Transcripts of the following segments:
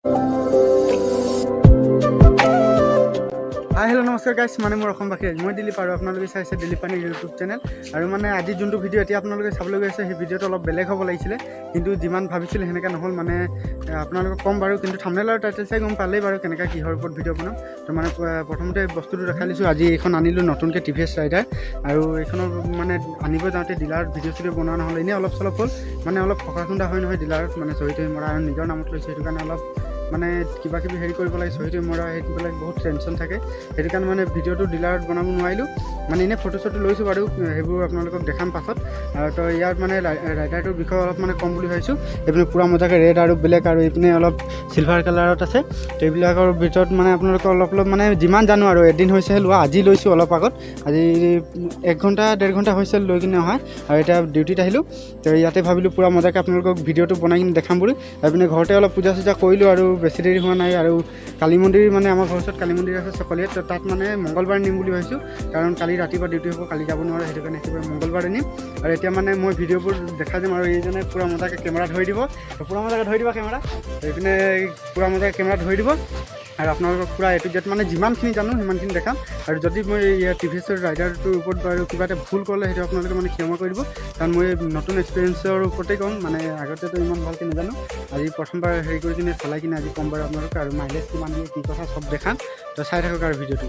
Hello नमस्कार guys माने मोर অসমবাসী মই দিলীপ আৰু আপোনালোকে চাইছে দিলীপ পানী ইউটিউব চেনেল আৰু মানে আজি যোনটো ভিডিও এতিয়া আপোনালোকে চাবলৈ গৈছে সেই ভিডিওটো অলপ বেলেগ হ'ব লাগিছিলে কিন্তু যিমান ভাবিছিল হেনেকা নহল মানে আপোনালোকক কম বাৰু কিন্তু থাম্বনেল আৰু টাইটেল চাই গম পালেই বাৰু কেনেকা কিহৰ ওপৰত ভিডিও বনাম তো মানে প্ৰথমতে বস্তুটো দেখাই লৈছো আজি এখন আনিলো নতুনকে টিভিএস ৰাইডাৰ আৰু এইখনৰ মানে আনিব যাওঁতে ডিলাৰত ভিডিও বনোৱা নহল এনে অলপ চলপ হ'ল মানে অলপ ফকাখুন্দা হয় নহয় ডিলাৰত মানে চহিত মৰা আৰু নিজৰ নামত লৈছে সেইটো কাৰণে অলপ মানে কিবা কিবি হেৰি কৰিব লাগে চহিত মৰা সেইবিলাক বহুত টেনশ্যন থাকে সেইটো কাৰণে মানে ভিডিওটো ডিলাৰত বনাব নোৱাৰিলোঁ মানে এনে ফটো চটো লৈছোঁ বাৰু সেইবোৰ আপোনালোকক দেখাম পাছত তো ইয়াত মানে ৰাইডাৰটোৰ বিষয়ে অলপ মানে কম বুলি ভাবিছোঁ এইপিনে পূৰা মজাকৈ ৰেড আৰু ব্লেক আৰু এইপিনে অলপ চিলভাৰ কালাৰত আছে তো এইবিলাকৰ ভিতৰত মানে আপোনালোকক অলপ মানে যিমান জানো আৰু এদিন হৈছেহে লোৱা আজি লৈছোঁ অলপ আগত আজি 1 ঘণ্টা 1.5 ঘণ্টা হৈছে লৈ কিনে অহা আৰু এতিয়া ডিউটিত আহিলোঁ তো ইয়াতে ভাবিলোঁ পূৰা মজাকৈ আপোনালোকক ভিডিওটো বনাই কিনে দেখাম বুলি এইপিনে ঘৰতে অলপ পূজা চূজা কৰিলোঁ আৰু বেছি দেৰি হোৱা নাই আৰু কালী মন্দিৰ মানে আমাৰ ঘৰৰ ওচৰত কালী মন্দিৰ আছে চকলিয়াত তো তাত মানে মঙ্গলবাৰ নিম বুলি ভাবিছোঁ কাৰণ কালি ৰাতিপুৱা ডিউটি হ'ব কালি যাব নোৱাৰে সেইটো কাৰণে একেবাৰে মঙ্গলবাৰে নিম আৰু এতিয়া মানে মই ভিডিঅ'বোৰ দেখাই দিম আৰু এইজনে পূৰা মজাকৈ কেমেৰা ধৰি দিব তো পূৰা মজাকৈ ধৰি দিব কেমেৰা এইপিনে পূৰা মজাকৈ কেমেৰা ধৰি দিব আৰু আপোনালোকক পূৰা এটো জেড মানে যিমানখিনি জানো সিমানখিনি দেখাম আৰু যদি মই টিভিএছৰ ৰাইডাৰটোৰ ওপৰত বাৰু কিবা এটা ভুল কৰিলে সেইটো আপোনালোকে মানে ক্ষমা কৰি দিব কাৰণ মই নতুন এক্সপিৰিয়েঞ্চৰ ওপৰতে ক'ম মানে আগতেতো ইমান ভালকৈ নাজানো আজি প্ৰথমবাৰ হেৰি কৰি কিনে চলাই কিনে আজি ক'ম বাৰু আপোনালোকে আৰু মাইলেজ কিমান দিয়ে কি কথা চব দেখাম তো চাই থাকক আৰু ভিডিঅ'টো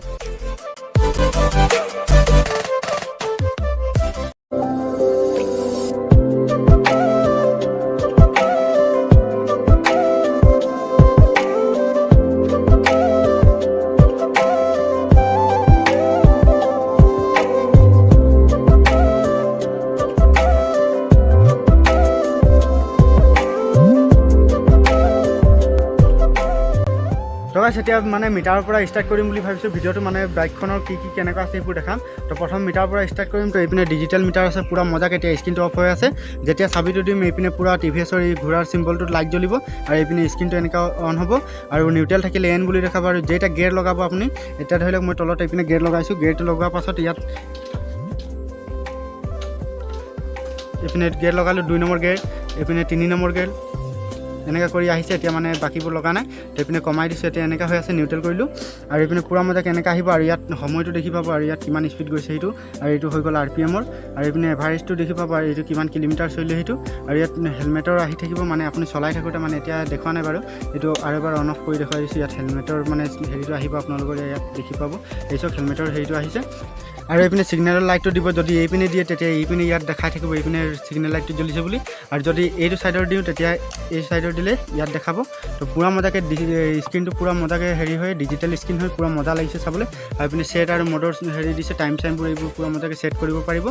তো গাইছ এতিয়া মানে মিটাৰৰ পৰা ষ্টাৰ্ট কৰিম বুলি ভাবিছোঁ ভিডিঅ'টো মানে বাইকখনৰ কি কেনেকুৱা আছে সেইবোৰ দেখাম তো প্ৰথম মিটাৰৰ পৰা ষ্টাৰ্ট কৰিম তো এইপিনে ডিজিটেল মিটাৰ আছে পূৰা মজাকৈ এতিয়া স্ক্ৰীনটো অফ হৈ আছে যেতিয়া চাবিটো দিম এইপিনে পূৰা টিভিএছৰ এই ঘোঁৰাৰ চিম্বলটোত লাইট জ্বলিব আৰু এইপিনে স্ক্ৰীনটো এনেকুৱা অন হ'ব আৰু নিউট্ৰেল থাকিলে এন বুলি দেখাব আৰু যেইটা গিয়াৰ লগাব আপুনি এতিয়া ধৰি লওক মই তলত এইপিনে গিয়াৰ লগাইছোঁ গিয়াৰটো লগোৱাৰ পাছত ইয়াত এইপিনে গিয়াৰ লগালোঁ 2 নম্বৰ গিয়াৰ এইপিনে 3 নম্বৰ গিয়াৰ এনেকৈ কৰি আহিছে এতিয়া মানে বাকীবোৰ লগা নাই এইপিনে কমাই দিছোঁ এতিয়া এনেকৈ হৈ আছে নিউট্ৰেল কৰিলোঁ আৰু এইপিনে পূৰা মজাকৈ এনেকৈ আহিব আৰু ইয়াত সময়টো দেখি পাব আৰু ইয়াত কিমান স্পীড গৈছে সেইটো আৰু এইটো হৈ গ'ল RPMৰ আৰু এইপিনে এভাৰেজটো দেখি পাব আৰু এইটো কিমান কিলোমিটাৰ চলিলে সেইটো আৰু ইয়াত হেলমেটৰ আহি থাকিব মানে আপুনি চলাই থাকোঁতে মানে এতিয়া দেখুৱা নাই বাৰু এইটো আৰু এবাৰ অন অফ কৰি দেখুৱাই দিছোঁ ইয়াত হেলমেটৰ মানে হেৰিটো আহিব আপোনালোকৰ ইয়াত দেখি পাব এই চব হেলমেটৰ হেৰিটো আহিছে আৰু এইপিনে ছিগনেলৰ লাইটটো দিব যদি এইপিনে দিয়ে তেতিয়া এইপিনে ইয়াত দেখাই থাকিব এইপিনে ছিগনেল লাইটটো জ্বলিছে বুলি আৰু যদি এইটো ছাইডৰ দিওঁ তেতিয়া এই ছাইডৰ দিলে ইয়াত দেখাব তো পূৰা মজাকৈ স্ক্ৰীনটো পূৰা মজাকৈ হেৰি হয় ডিজিটেল স্ক্ৰীন হয় পূৰা মজা লাগিছে চাবলৈ আৰু এইপিনে ছেট আৰু মডৰ হেৰি দিছে টাইমবোৰ এইবোৰ পূৰা মজাকৈ ছেট কৰিব পাৰিব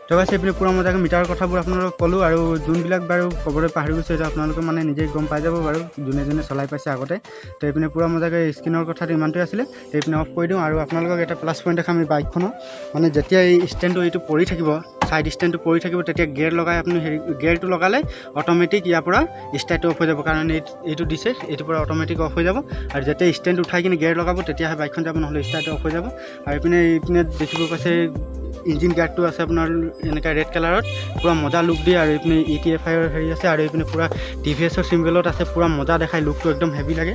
তো গাইছ এইপিনে পূৰা মজাকৈ মিটাৰৰ কথাবোৰ আপোনালোকক ক'লোঁ আৰু যোনবিলাক বাৰু ক'বলৈ পাহৰি গৈছে সেইটো আপোনালোকে মানে নিজে গম পাই যাব বাৰু যোনে চলাই পাইছে আগতে তো এইপিনে পূৰা মজাকৈ স্ক্ৰীনৰ কথাটো ইমানটোৱে আছিলে তো এইপিনে অফ কৰি দিওঁ আৰু আপোনালোকক এটা প্লাছ পইণ্ট দেখাম এই বাইকখনৰ মানে যেতিয়া এই ষ্টেণ্ডটো এইটো পৰি থাকিব ছাইড ষ্টেণ্ডটো পৰি থাকিব তেতিয়া গিয়াৰ লগাই আপুনি হেৰি গিয়াৰটো লগালে অট'মেটিক ইয়াৰ পৰা ষ্টাৰ্টটো অফ হৈ যাব কাৰণ এইটো দিছে এইটোৰ পৰা অট'মেটিক অফ হৈ যাব আৰু যেতিয়া ষ্টেণ্ড উঠাই কিনে গিয়াৰ লগাব তেতিয়াহে বাইকখন যাব নহ'লে ষ্টাৰ্ট অফ হৈ যাব আৰু এইপিনে দেখিব পাইছে ইঞ্জিন গাৰ্ডটো আছে আপোনাৰ এনেকৈ ৰেড কালাৰত পূৰা মজা লুক দিয়ে আৰু এইপিনে ETFIৰ হেৰি আছে আৰু এইপিনে পূৰা টিভিএছৰ চিম্বলত আছে পূৰা মজা দেখায় লুকটো একদম হেভি লাগে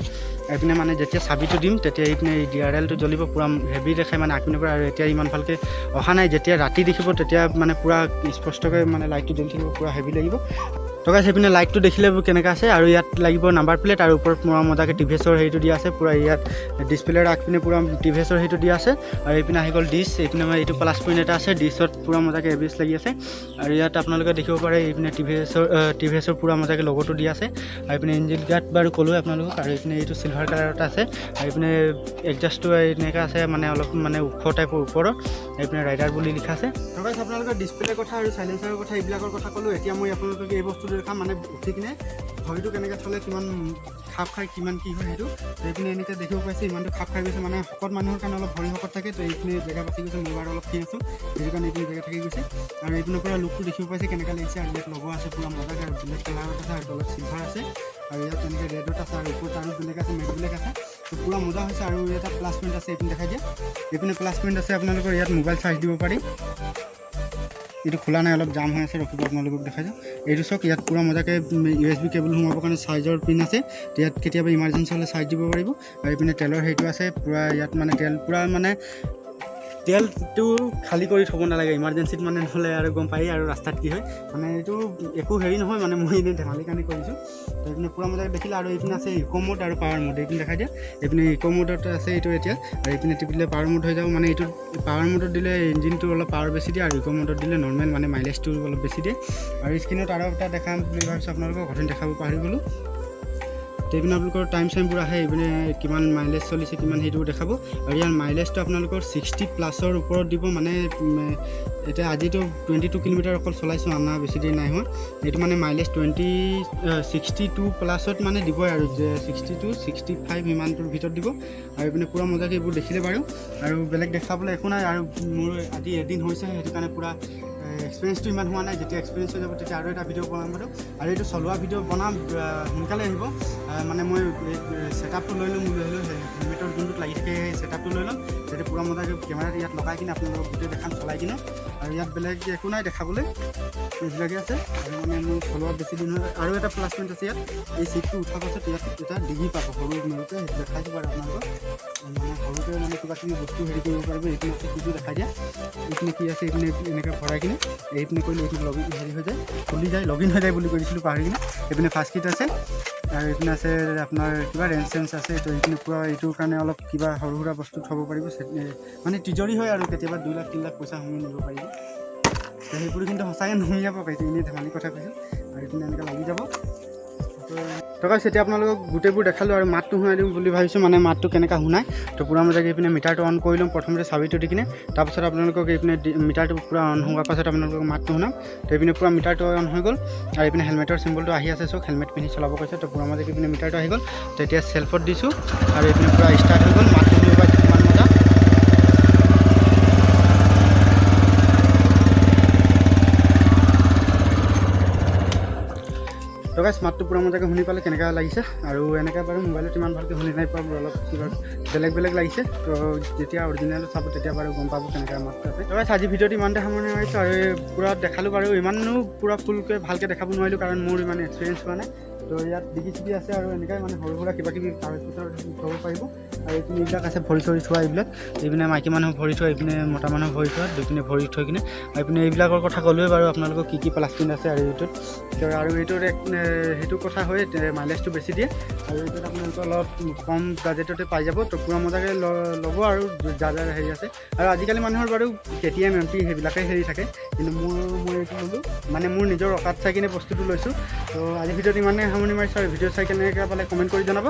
এইপিনে মানে যেতিয়া চাবিটো দিম তেতিয়া এইপিনে DRLটো জ্বলিব পূৰা হেভি দেখায় মানে আগপিনৰ পৰা আৰু এতিয়া ইমান ভালকৈ অহা নাই যেতিয়া ৰাতি দেখিব তেতিয়া মানে পূৰা স্পষ্টকৈ মানে লাইটটো জ্বলি থাকিব পূৰা হেভি লাগিব তো গাইছ এইপিনে লাইটটো দেখিলে কেনেকৈ আছে আৰু ইয়াত লাগিব নাম্বাৰ প্লেট আৰু ওপৰত পূৰা মজাকৈ টিভিএছৰ হেৰিটো দিয়া আছে পূৰা ইয়াত ডিছপ্লেৰ আগপিনে পূৰা টিভিএছৰ হেৰিটো দিয়া আছে আৰু এইপিনে আহি গ'ল ডিছ এইপিনে মানে এইটো প্লাছ পইণ্ট এটা আছে ডিছত পূৰা মজাকৈ এবিএছ লাগি আছে আৰু ইয়াত আপোনালোকে দেখিব পাৰে এইপিনে টিভিএছৰ পূৰা মজাকৈ লগোটো দিয়া আছে আৰু এইপিনে ইঞ্জিন গাৰ্ড বাৰু ক'লোৱে আপোনালোকক আৰু এইপিনে এইটো চিলভাৰ কালাৰত আছে আৰু এইপিনে এডজাষ্টটো এনেকৈ আছে মানে অলপ মানে ওখ টাইপৰ ওপৰত এইপিনে ৰাইডাৰ বুলি লিখা আছে তো গাইছ আপোনালোকে ডিছপ্লেৰ কথা আৰু চাইলেঞ্চাৰৰ কথা এইবিলাকৰ কথা ক'লোঁ এতিয়া মই আপোনালোকক এই বস্তুটো দেখাম মানে উঠি কিনে ভৰিটো কেনেকৈ চলে কিমান খাপ খাই কিমান কি হয় সেইটো তো এইপিনে এনেকৈ দেখিব পাইছে ইমানটো খাপ খাই গৈছে মানে শকত মানুহৰ কাৰণে অলপ ভৰি শকত থাকে তো এইখিনি জেগা বাচি গৈছে মই বাৰু অলপ ক্ষীণ আছোঁ সেইটো কাৰণে এইখিনি জেগা থাকি গৈছে আৰু এইপিনৰ পৰা লুকটো দেখিব পাইছে কেনেকৈ লাগিছে আৰু ইয়াত লগোৱা আছে পূৰা মজাকৈ আৰু ব্লেক কালাৰত আছে আৰু তলত চিলভাৰ আছে আৰু ইয়াত তেনেকৈ ৰেডত আছে আৰু ওপৰত আৰু বেলেগ আছে মেট বেলেগ আছে তো পূৰা মজা হৈছে আৰু এটা প্লাছ পইণ্ট আছে এইপিনে দেখাই দিয়ে এইপিনে প্লাছ পইণ্ট আছে আপোনালোকৰ ইয়াত মোবাইল চাৰ্জ দিব পাৰি এইটো খোলা নাই, অলপ জাম হৈ আছে, ৰখিব আপোনালোকক দেখাই যাওঁ। এইটো চাওক, ইয়াত পূৰা মজাকৈ USB কেবল সোমাবৰ কাৰণে চাৰ্জৰ পিন আছে, ইয়াত কেতিয়াবা ইমাৰ্জেঞ্চি হ'লে চাৰ্জ দিব পাৰিব। আৰু এইপিনে তেলৰ হেৰিটো আছে পূৰা, ইয়াত মানে তেল পূৰা মানে তেলটো খালী কৰি থ'ব নালাগে ইমাৰ্জেঞ্চিত, মানে নহ'লে আৰু গম পায়েই আৰু ৰাস্তাত কি হয়, মানে এইটো একো হেৰি নহয়, মানে মই এনেই ধেমালি কাৰণে কৰিছোঁ। তো এইপিনে পূৰা মজাকৈ দেখিলে। আৰু এইপিনে আছে ইক' মোড আৰু পাৱাৰ মোড, এইপিনে দেখাই দিয়া। এইপিনে ইক' মোডত আছে এইটো এতিয়া, আৰু এইপিনে টিপিলে পাৱাৰ মোড হৈ যাব। মানে এইটো পাৱাৰ মোডত দিলে ইঞ্জিনটো অলপ পাৱাৰ বেছি দিয়ে, আৰু ইক' মোডত দিলে নৰ্মেল মানে মাইলেজটো অলপ বেছি দিয়ে। আৰু স্ক্ৰীণত আৰু এটা দেখাম বুলি ভাবিছোঁ আপোনালোকক, ঘৰতে দেখাব পাহৰি গ'লোঁ। তো এইপিনে আপোনালোকৰ টাইম চাইমবোৰ আহে, এইপিনে কিমান মাইলেজ চলিছে কিমান সেইটো দেখাব। আৰু ইয়াৰ মাইলেজটো আপোনালোকৰ 60+ ওপৰত দিব। মানে এতিয়া আজিতো 22 কিলোমিটাৰ অকল চলাইছোঁ, আনা বেছি দেৰি নাই হোৱা। এইটো মানে মাইলেজ 62+ মানে দিবই, আৰু 62 65 ইমানটোৰ ভিতৰত দিব। আৰু এইপিনে পূৰা মজাকৈ এইবোৰ দেখিলে বাৰু, আৰু বেলেগ দেখাবলৈ একো নাই। আৰু মোৰ আজি এদিন হৈছে, সেইটো কাৰণে পূৰা এক্সপিৰিয়েঞ্চটো ইমান হোৱা নাই। যেতিয়া এক্সপিৰিয়েঞ্চ হৈ যাব তেতিয়া আৰু এটা ভিডিঅ' বনাম বাৰু। আৰু এইটো চলোৱা ভিডিঅ' বনাম সোনকালে আহিব। মানে মই ছেটআপটো লৈ ল'ম, হেলমেটৰ যোনটোত লাগি থাকে সেই ছেটআপটো লৈ ল'ম, তেতিয়া পূৰা মজাকৈ কেমেৰাত ইয়াত লগাই কিনে আপোনালোকক গোটেই দেখাম চলাই কিনে। আৰু ইয়াত বেলেগ একো নাই দেখাবলৈ, এইবিলাকেই আছে। আৰু মানে মোৰ চলোৱা বেছি দিন হয়। আৰু এটা প্লাছ পইণ্ট আছে ইয়াত, এই চিটটো উঠাৰ পাছত ইয়াত এটা ডিগি পাব সৰু মেৰুতে, সেইটো দেখাইছোঁ বাৰু আপোনালোকক। মানে সৰুকৈ মানে কিবা কিবি বস্তু হেৰি কৰিব পাৰিব। এইপিনে আছে কিটো দেখাই দিয়া, এইপিনে কি আছে, এইপিনে এনেকৈ ভৰাই কিনে এইপিনে কৰিলে এইটো লগিন হেৰি হৈ যায়, খুলি যায়, লগিন হৈ যায় বুলি কৈ দিছিলোঁ পাহৰি কিনে। এইপিনে ফাৰ্ষ্ট কিট আছে, আৰু এইপিনে আছে আপোনাৰ কিবা ৰেঞ্জ চেঞ্জ আছে। তো এইপিনে পূৰা এইটোৰ কাৰণে অলপ কিবা সৰু সুৰা বস্তু থ'ব পাৰিব, মানে তিজৰি হয় আৰু কেতিয়াবা 2 লাখ 3 লাখ পইচা সোমাই নিব পাৰিব। তো সেইবোৰ কিন্তু সঁচাকৈ নুমিয়াব পাৰিছে, এনেই ধেমালি কথা কৈছোঁ। আৰু এইপিনে এনেকৈ লাগি যাব। তো গাইছ, এতিয়া আপোনালোকক গোটেইবোৰ দেখালোঁ, আৰু মাতটো শুনাই দিম বুলি ভাবিছোঁ, মানে মাতটো কেনেকৈ শুনাই। তো পূৰা মজাকৈ এইপিনে মিটাৰটো অন কৰি ল'ম, প্ৰথমতে চাবিটো দি কিনে। তাৰপাছত আপোনালোকক এইপিনে মিটাৰটো পূৰা অন হোৱাৰ পাছত আপোনালোকক মাতটো শুনাম। তো এইপিনে পূৰা মিটাৰটো অন হৈ গ'ল, আৰু এইপিনে হেলমেটৰ চিম্বলটো আহি আছে, চক হেলমেট পিন্ধি চলাব কৈছে। তো পূৰা মজাকৈ এইপিনে মিটাৰটো আহি গ'ল। তো এতিয়া চেল্ফত দিছোঁ, আৰু এইপিনে পূৰা ষ্টাৰ্ট হৈ গ'ল, মাতটো শুনিব পাইছোঁ কিমান মজা। তো গাইছ, মাতটো পূৰা মজাকৈ শুনি পালে কেনেকৈ লাগিছে। আৰু এনেকৈ বাৰু মোবাইলত ইমান ভালকৈ শুনি নাই পোৱা, অলপ কিবা বেলেগ লাগিছে। তো যেতিয়া অৰিজিনেলটো চাব তেতিয়া বাৰু গম পাব কেনেকৈ মাতটো আছে। তো গাইছ, আজি ভিডিঅ'টো ইমানতে সামৰণি মাৰিছোঁ, আৰু পূৰা দেখালোঁ বাৰু। ইমানো পূৰা ফুলকৈ ভালকৈ দেখাব নোৱাৰিলোঁ, কাৰণ মোৰ ইমান এক্সপিৰিয়েঞ্চ হোৱা নাই। তো ইয়াত ডিগি চিগি আছে, আৰু এনেকৈ মানে সৰু সুৰা কিবা কিবি কাগজ পত্ৰ থ'ব পাৰিব। আৰু এইপিনে এইবিলাক আছে ভৰি চৰি থোৱা, এইবিলাক এইপিনে মাইকী মানুহ ভৰি থোৱা, এইপিনে মতা মানুহ ভৰি থোৱা, দুইপিনে ভৰি থৈ কিনে। আৰু এইপিনে এইবিলাকৰ কথা ক'লোৱে বাৰু আপোনালোকক, কি প্লাছ পইণ্ট আছে। আৰু এইটোত সেইটো কথা হয়, মাইলেজটো বেছি দিয়ে। আৰু এইটোত আপোনালোকে অলপ কম বাজেটতে পাই যাব। তো পূৰা মজাকৈ ল'ব, আৰু যাৰ হেৰি আছে। আৰু আজিকালি মানুহৰ বাৰু KTM MP সেইবিলাকে হেৰি থাকে, কিন্তু মই এইটো ল'লোঁ, মানে মোৰ নিজৰ অকাত চাই কিনে বস্তুটো লৈছোঁ। তো আজি ভিডিঅ'টো ইমানেই সামৰণি মাৰিছোঁ, আৰু ভিডিঅ' চাই কেনেকৈ পালে কমেণ্ট কৰি জনাব।